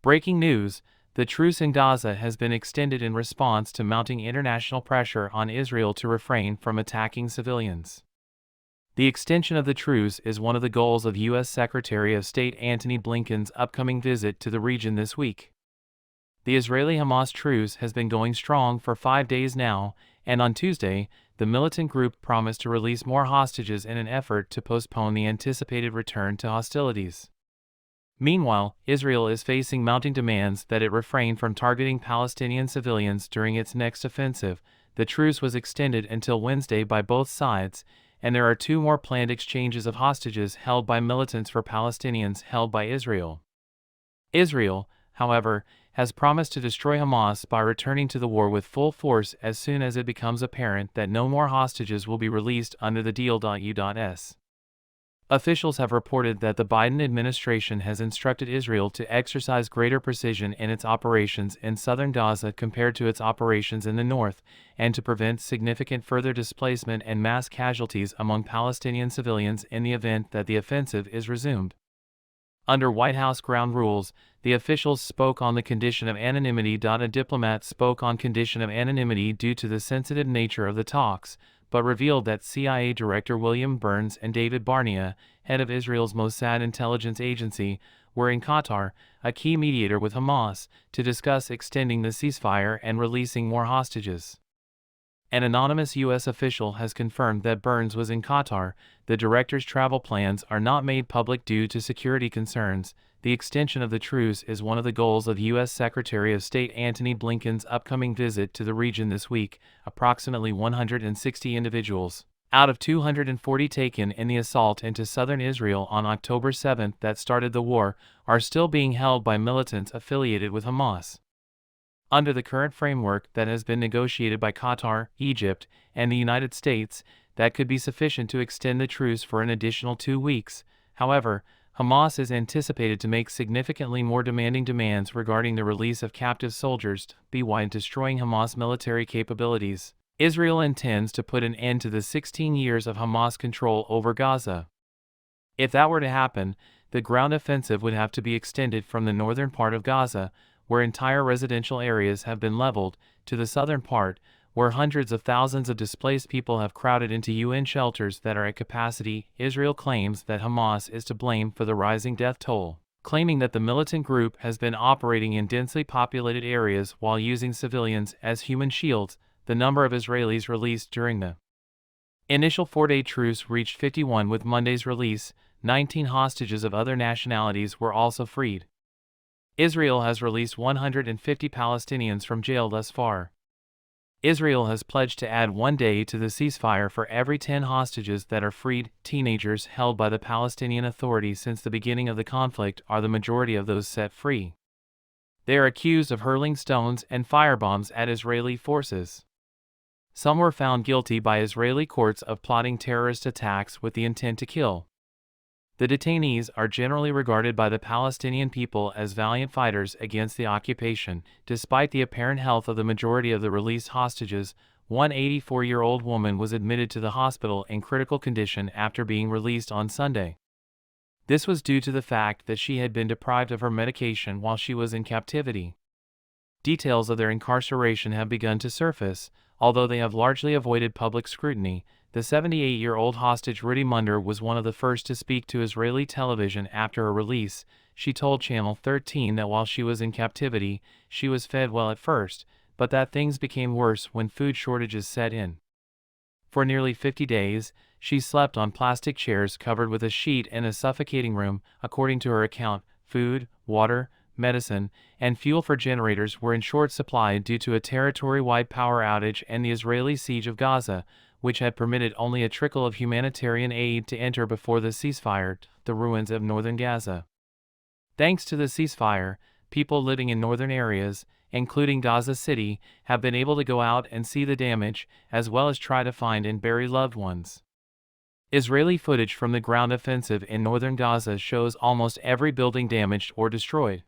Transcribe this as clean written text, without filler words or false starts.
Breaking news: the truce in Gaza has been extended in response to mounting international pressure on Israel to refrain from attacking civilians. The extension of the truce is one of the goals of U.S. Secretary of State Antony Blinken's upcoming visit to the region this week. The Israeli-Hamas truce has been going strong for 5 days now, and on Tuesday, the militant group promised to release more hostages in an effort to postpone the anticipated return to hostilities. Meanwhile, Israel is facing mounting demands that it refrain from targeting Palestinian civilians during its next offensive. The truce was extended until Wednesday by both sides, and there are 2 more planned exchanges of hostages held by militants for Palestinians held by Israel. Israel, however, has promised to destroy Hamas by returning to the war with full force as soon as it becomes apparent that no more hostages will be released under the deal. U.S. Officials have reported that the Biden administration has instructed Israel to exercise greater precision in its operations in southern Gaza compared to its operations in the north, and to prevent significant further displacement and mass casualties among Palestinian civilians in the event that the offensive is resumed. Under White House ground rules, the officials spoke on the condition of anonymity. A diplomat spoke on condition of anonymity due to the sensitive nature of the talks, but revealed that CIA Director William Burns and David Barnea, head of Israel's Mossad intelligence agency, were in Qatar, a key mediator with Hamas, to discuss extending the ceasefire and releasing more hostages. An anonymous U.S. official has confirmed that Burns was in Qatar. The director's travel plans are not made public due to security concerns. The extension of the truce is one of the goals of U.S. Secretary of State Antony Blinken's upcoming visit to the region this week. Approximately 160 individuals, out of 240 taken in the assault into southern Israel on October 7 that started the war, are still being held by militants affiliated with Hamas. Under the current framework that has been negotiated by Qatar, Egypt, and the United States, that could be sufficient to extend the truce for an additional 2 weeks. However, Hamas is anticipated to make significantly more demanding demands regarding the release of captive soldiers, while destroying Hamas military capabilities. Israel intends to put an end to the 16 years of Hamas control over Gaza. If that were to happen, the ground offensive would have to be extended from the northern part of Gaza, where entire residential areas have been leveled, to the southern part, where hundreds of thousands of displaced people have crowded into UN shelters that are at capacity. Israel claims that Hamas is to blame for the rising death toll, claiming that the militant group has been operating in densely populated areas while using civilians as human shields. The number of Israelis released during the initial 4-day truce reached 51. With Monday's release, 19 hostages of other nationalities were also freed. Israel has released 150 Palestinians from jail thus far. Israel has pledged to add 1 day to the ceasefire for every 10 hostages that are freed. Teenagers held by the Palestinian Authority since the beginning of the conflict are the majority of those set free. They are accused of hurling stones and firebombs at Israeli forces. Some were found guilty by Israeli courts of plotting terrorist attacks with the intent to kill. The detainees are generally regarded by the Palestinian people as valiant fighters against the occupation. Despite the apparent health of the majority of the released hostages, one 84-year-old woman was admitted to the hospital in critical condition after being released on Sunday. This was due to the fact that she had been deprived of her medication while she was in captivity. Details of their incarceration have begun to surface, although they have largely avoided public scrutiny. The 78-year-old hostage Rudy Munder was one of the first to speak to Israeli television after her release. She told Channel 13 that while she was in captivity, she was fed well at first, but that things became worse when food shortages set in. For nearly 50 days, she slept on plastic chairs covered with a sheet in a suffocating room. According to her account, food, water, medicine, and fuel for generators were in short supply due to a territory-wide power outage and the Israeli siege of Gaza, which had permitted only a trickle of humanitarian aid to enter before the ceasefire. The ruins of northern Gaza. Thanks to the ceasefire, people living in northern areas, including Gaza City, have been able to go out and see the damage, as well as try to find and bury loved ones. Israeli footage from the ground offensive in northern Gaza shows almost every building damaged or destroyed.